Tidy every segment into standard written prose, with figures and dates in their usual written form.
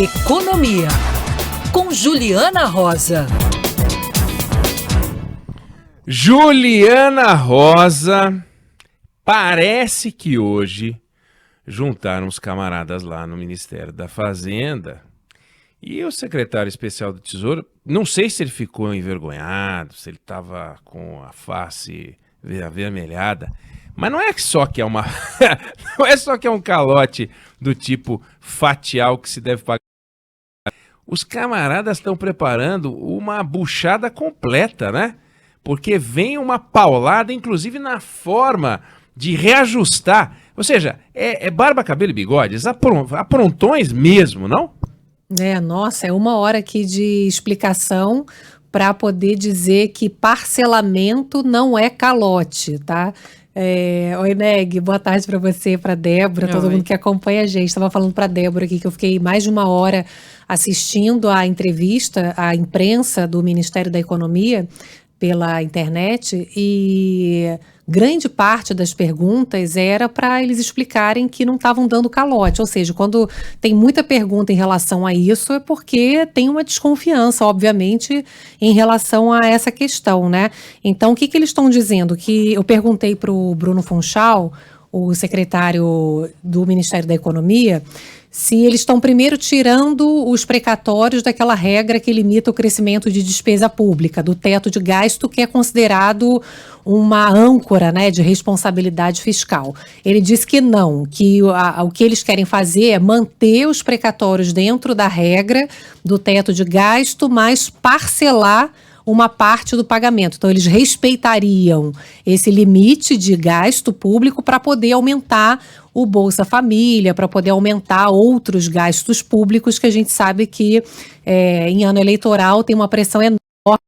Economia, com Juliana Rosa. Juliana Rosa, parece que hoje juntaram os camaradas lá no Ministério da Fazenda e o secretário especial do Tesouro, não sei se ele ficou envergonhado, se ele estava com a face avermelhada, mas não é só que é uma não é só que é um calote do tipo fatiar o que se deve pagar. Os camaradas estão preparando uma buchada completa, né? Porque vem uma paulada, inclusive na forma de reajustar. Ou seja, é barba, cabelo e bigodes, aprontões mesmo, não? Nossa, é uma hora aqui de explicação para poder dizer que parcelamento não é calote, tá? Oi, Neg, boa tarde para você, para Débora, todo mundo que acompanha a gente. Estava falando para Débora aqui que eu fiquei mais de uma hora assistindo a entrevista à imprensa do Ministério da Economia pela internet e grande parte das perguntas era para eles explicarem que não estavam dando calote, ou seja, quando tem muita pergunta em relação a isso é porque tem uma desconfiança, obviamente, em relação a essa questão, né? Então, o que eles estão dizendo? Que eu perguntei para o Bruno Funchal, o secretário do Ministério da Economia, se eles estão primeiro tirando os precatórios daquela regra que limita o crescimento de despesa pública, do teto de gasto, que é considerado uma âncora, né, de responsabilidade fiscal. Ele disse que não, que o que eles querem fazer é manter os precatórios dentro da regra do teto de gasto, mas parcelar uma parte do pagamento. Então, eles respeitariam esse limite de gasto público para poder aumentar o Bolsa Família, para poder aumentar outros gastos públicos que a gente sabe que em ano eleitoral tem uma pressão enorme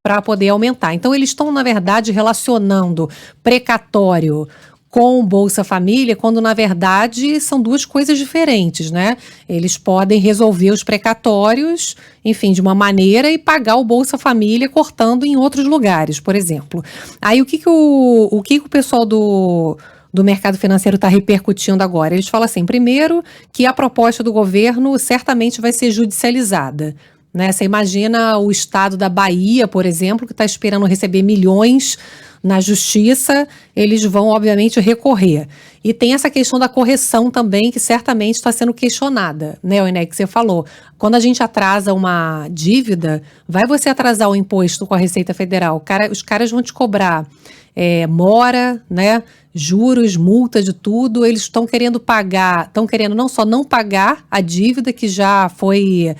para poder aumentar. Então, eles estão, na verdade, relacionando precatório com Bolsa Família, quando na verdade são duas coisas diferentes, né? Eles podem resolver os precatórios, enfim, de uma maneira e pagar o Bolsa Família cortando em outros lugares, por exemplo. Aí o que o pessoal do mercado financeiro está repercutindo agora? Eles falam assim, primeiro, que a proposta do governo certamente vai ser judicializada. Né? Você imagina o estado da Bahia, por exemplo, que está esperando receber milhões na justiça, eles vão, obviamente, recorrer. E tem essa questão da correção também, que certamente está sendo questionada, né, Oineg, que você falou. Quando a gente atrasa uma dívida, vai você atrasar o imposto com a Receita Federal, os caras vão te cobrar mora, né, juros, multa de tudo, eles estão querendo não só não pagar a dívida que já foi...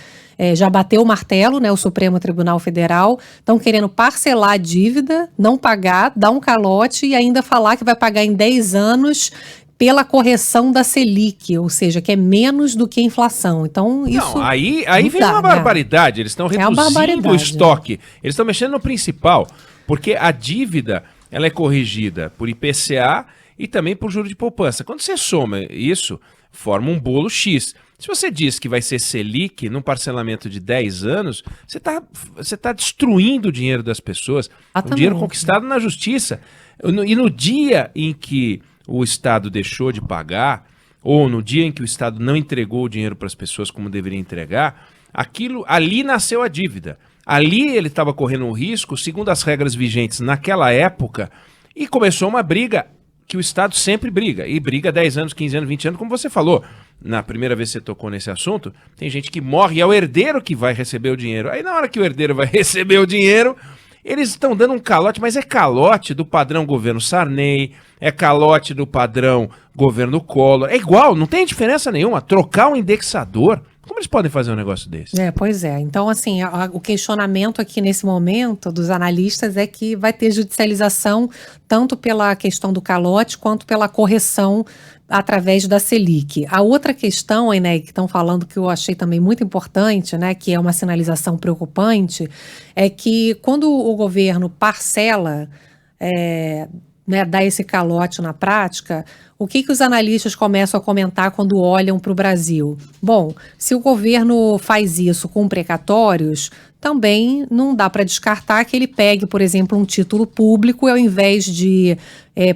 já bateu o martelo, né, o Supremo Tribunal Federal, estão querendo parcelar a dívida, não pagar, dar um calote e ainda falar que vai pagar em 10 anos pela correção da Selic, ou seja, que é menos do que a inflação. Então, isso... Não, aí vem uma barbaridade, eles estão reduzindo o estoque, eles estão mexendo no principal, porque a dívida, ela é corrigida por IPCA e também por juro de poupança. Quando você soma isso, forma um bolo X. Se você diz que vai ser Selic num parcelamento de 10 anos, você tá destruindo o dinheiro das pessoas, o dinheiro conquistado na justiça. E no dia em que o Estado deixou de pagar, ou no dia em que o Estado não entregou o dinheiro para as pessoas como deveria entregar, ali nasceu a dívida. Ali ele estava correndo um risco, segundo as regras vigentes naquela época, e começou uma briga que o Estado sempre briga, e briga 10 anos, 15 anos, 20 anos, como você falou. Na primeira vez que você tocou nesse assunto, tem gente que morre e é o herdeiro que vai receber o dinheiro. Aí na hora que o herdeiro vai receber o dinheiro, eles estão dando um calote, mas é calote do padrão governo Sarney, é calote do padrão governo Collor. É igual, não tem diferença nenhuma. Trocar um indexador, como eles podem fazer um negócio desse? Pois é. Então, assim, o questionamento aqui nesse momento dos analistas é que vai ter judicialização tanto pela questão do calote quanto pela correção através da Selic. A outra questão, né, que estão falando que eu achei também muito importante, né, que é uma sinalização preocupante, é que quando o governo parcela, né, dá esse calote na prática, o que os analistas começam a comentar quando olham para o Brasil? Bom, se o governo faz isso com precatórios, também não dá para descartar que ele pegue, por exemplo, um título público e ao invés de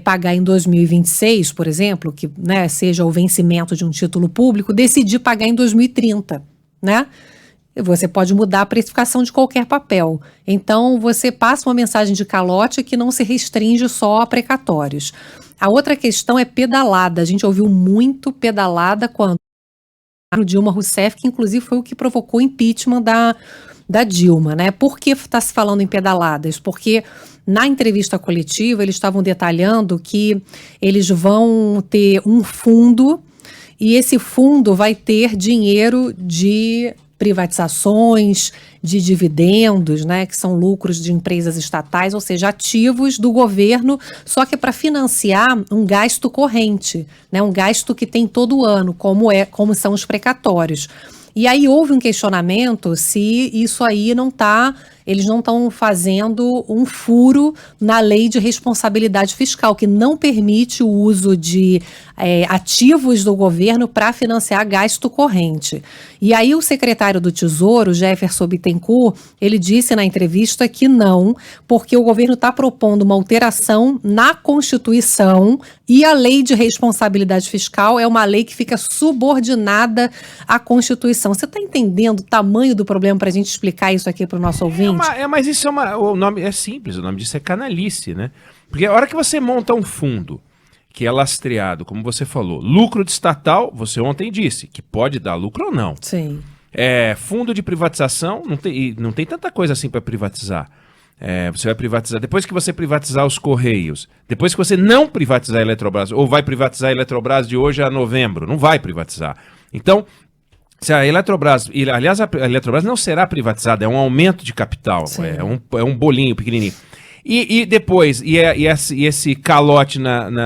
pagar em 2026, por exemplo, que, né, seja o vencimento de um título público, decidir pagar em 2030. né? Você pode mudar a precificação de qualquer papel. Então, você passa uma mensagem de calote que não se restringe só a precatórios. A outra questão é pedalada. A gente ouviu muito pedalada quando o Dilma Rousseff, que inclusive foi o que provocou o impeachment da Dilma, né? Por que está se falando em pedaladas? Porque na entrevista coletiva eles estavam detalhando que eles vão ter um fundo e esse fundo vai ter dinheiro de privatizações, de dividendos, né, que são lucros de empresas estatais, ou seja, ativos do governo, só que para financiar um gasto corrente, né, um gasto que tem todo ano, como são os precatórios. E aí houve um questionamento se isso aí eles não estão fazendo um furo na lei de responsabilidade fiscal, que não permite o uso de ativos do governo para financiar gasto corrente. E aí o secretário do Tesouro, Jefferson Bittencourt, ele disse na entrevista que não, porque o governo está propondo uma alteração na Constituição e a lei de responsabilidade fiscal é uma lei que fica subordinada à Constituição. Você está entendendo o tamanho do problema para a gente explicar isso aqui para o nosso ouvinte? Mas isso o nome é simples, o nome disso é canalice, né? Porque a hora que você monta um fundo que é lastreado, como você falou, lucro de estatal, você ontem disse, que pode dar lucro ou não. Sim. Fundo de privatização, não tem tanta coisa assim para privatizar. Você vai privatizar, depois que você privatizar os Correios, depois que você não privatizar a Eletrobras, ou vai privatizar a Eletrobras de hoje a novembro, não vai privatizar. Então, se a Eletrobras, aliás, a Eletrobras não será privatizada, é um aumento de capital, é um bolinho pequenininho. E depois, esse calote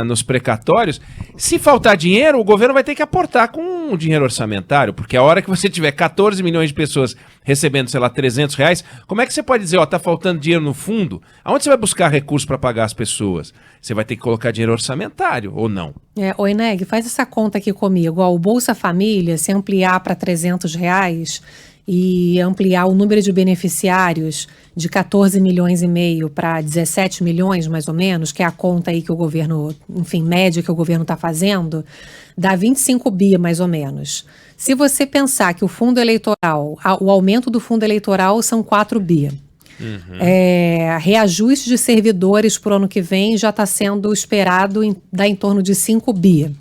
nos precatórios, se faltar dinheiro, o governo vai ter que aportar com o dinheiro orçamentário, porque a hora que você tiver 14 milhões de pessoas recebendo, sei lá, R$300, como é que você pode dizer, tá faltando dinheiro no fundo? Aonde você vai buscar recursos para pagar as pessoas? Você vai ter que colocar dinheiro orçamentário, ou não? Oi, Neg, faz essa conta aqui comigo. O Bolsa Família, se ampliar para R$300 e ampliar o número de beneficiários de 14 milhões e meio para 17 milhões, mais ou menos, que é a conta aí que o governo, enfim, média que o governo está fazendo, dá 25 bi, mais ou menos. Se você pensar que o fundo eleitoral, o aumento do fundo eleitoral são 4 bi. Reajuste de servidores para o ano que vem já está sendo esperado dar em torno de 5 bi.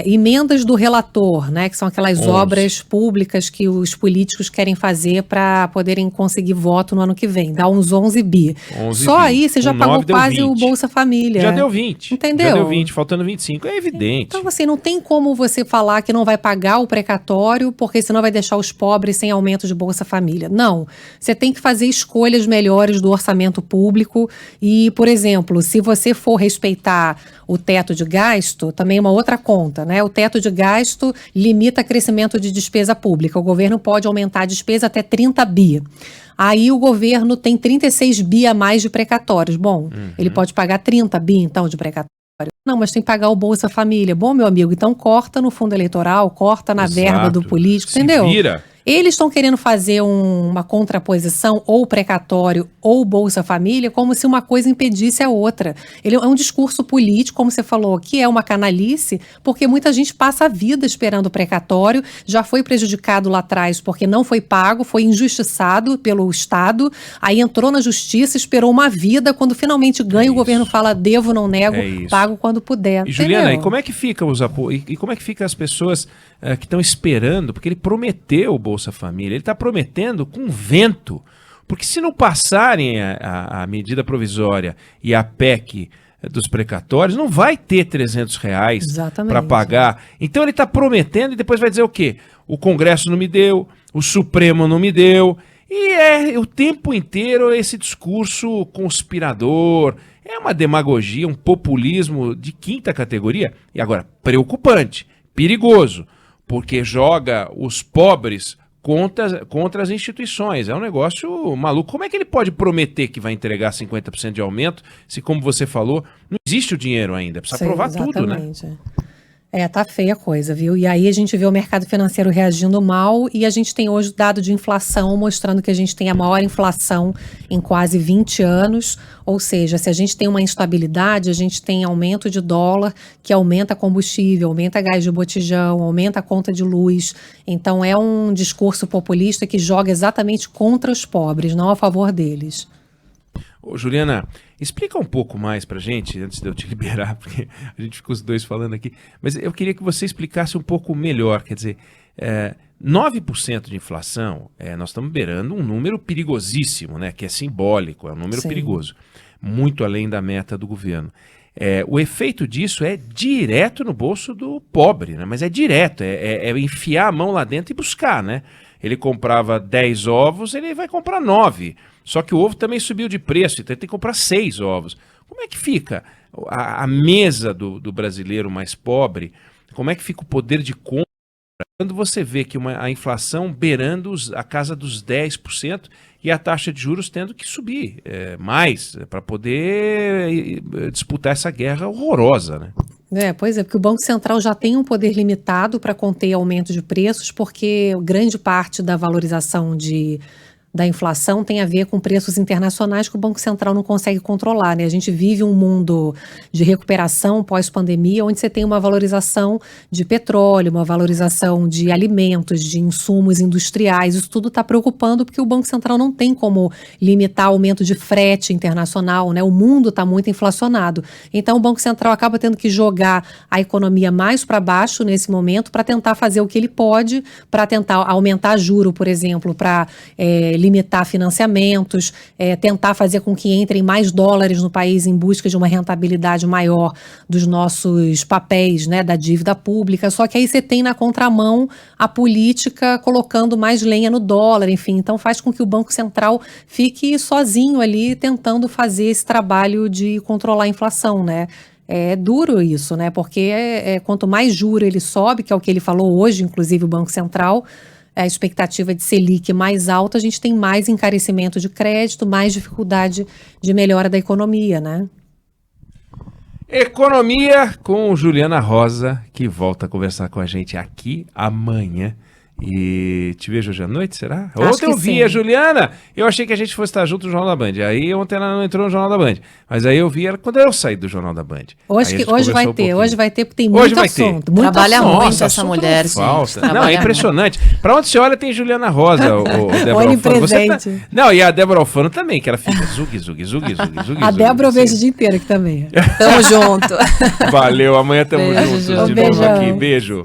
Emendas do relator, né, que são aquelas 11. obras públicas que os políticos querem fazer para poderem conseguir voto no ano que vem. Dá uns 11 bi. Só aí você já pagou quase o Bolsa Família. Já deu 20. Entendeu? Já deu 20, faltando 25. É evidente. Então, assim, não tem como você falar que não vai pagar o precatório, porque senão vai deixar os pobres sem aumento de Bolsa Família. Não. Você tem que fazer escolhas melhores do orçamento público e, por exemplo, se você for respeitar o teto de gasto, também é uma outra conta, né? O teto de gasto limita crescimento de despesa pública. O governo pode aumentar a despesa até 30 bi. Aí o governo tem 36 bi a mais de precatórios. Bom, ele pode pagar 30 bi, então, de precatório. Não, mas tem que pagar o Bolsa Família. Bom, meu amigo, então corta no fundo eleitoral, corta na verba do político, entendeu? Vira. Eles estão querendo fazer uma contraposição, ou precatório, ou Bolsa Família, como se uma coisa impedisse a outra. Ele é um discurso político, como você falou, que é uma canalice, porque muita gente passa a vida esperando o precatório, já foi prejudicado lá atrás porque não foi pago, foi injustiçado pelo Estado, aí entrou na justiça, esperou uma vida, quando finalmente ganha, o governo fala, devo, não nego, pago quando puder. E, Juliana, e como é que fica os apoios? E como é que fica as pessoas que estão esperando? Porque ele prometeu o Bolsa Família, ele está prometendo com vento, porque se não passarem a medida provisória e a PEC dos precatórios, não vai ter R$300 para pagar. Então ele está prometendo e depois vai dizer o quê? O Congresso não me deu, o Supremo não me deu, e o tempo inteiro esse discurso conspirador, é uma demagogia, um populismo de quinta categoria, e agora, preocupante, perigoso, porque joga os pobres contra as instituições. É um negócio maluco. Como é que ele pode prometer que vai entregar 50% de aumento se, como você falou, não existe o dinheiro ainda? Precisa provar tudo, né? Tá feia a coisa, viu? E aí a gente vê o mercado financeiro reagindo mal e a gente tem hoje dado de inflação mostrando que a gente tem a maior inflação em quase 20 anos, ou seja, se a gente tem uma instabilidade, a gente tem aumento de dólar, que aumenta combustível, aumenta gás de botijão, aumenta a conta de luz. Então é um discurso populista que joga exatamente contra os pobres, não a favor deles. Ô, Juliana, explica um pouco mais pra gente, antes de eu te liberar, porque a gente ficou os dois falando aqui, mas eu queria que você explicasse um pouco melhor, quer dizer, 9% de inflação, nós estamos beirando um número perigosíssimo, né, que é simbólico, é um número perigoso, muito além da meta do governo. O efeito disso é direto no bolso do pobre, né, mas é direto, é enfiar a mão lá dentro e buscar, né? Ele comprava 10 ovos, ele vai comprar 9. Só que o ovo também subiu de preço, então ele tem que comprar 6 ovos. Como é que fica a mesa do brasileiro mais pobre? Como é que fica o poder de compra quando você vê que a inflação beirando a casa dos 10% e a taxa de juros tendo que subir mais para poder disputar essa guerra horrorosa, né? Pois é, porque o Banco Central já tem um poder limitado para conter aumento de preços, porque grande parte da valorização da inflação tem a ver com preços internacionais que o Banco Central não consegue controlar, né? A gente vive um mundo de recuperação pós-pandemia, onde você tem uma valorização de petróleo, uma valorização de alimentos, de insumos industriais. Isso tudo está preocupando porque o Banco Central não tem como limitar aumento de frete internacional, né? O mundo está muito inflacionado. Então o Banco Central acaba tendo que jogar a economia mais para baixo nesse momento para tentar fazer o que ele pode, para tentar aumentar juro, por exemplo, para limitar financiamentos, tentar fazer com que entrem mais dólares no país em busca de uma rentabilidade maior dos nossos papéis, né, da dívida pública. Só que aí você tem na contramão a política colocando mais lenha no dólar, enfim. Então faz com que o Banco Central fique sozinho ali tentando fazer esse trabalho de controlar a inflação, né? É duro isso, né? Porque quanto mais juro ele sobe, que é o que ele falou hoje, inclusive o Banco Central, a expectativa de Selic mais alta, a gente tem mais encarecimento de crédito, mais dificuldade de melhora da economia, né? Economia com Juliana Rosa, que volta a conversar com a gente aqui amanhã. E te vejo hoje à noite, será? Ontem eu vi a Juliana, eu achei que a gente fosse estar junto no Jornal da Band. Aí ontem ela não entrou no Jornal da Band. Mas aí eu vi ela quando eu saí do Jornal da Band. Hoje vai ter, porque tem muito assunto. Trabalha muito essa mulher, gente. Não, é impressionante. Pra onde você olha tem Juliana Rosa, o Débora Alfano. Não, e a Débora Alfano também, que ela fica zug. A Débora eu vejo o dia inteiro aqui também. Tamo junto. Valeu, amanhã tamo juntos de novo aqui. Beijo.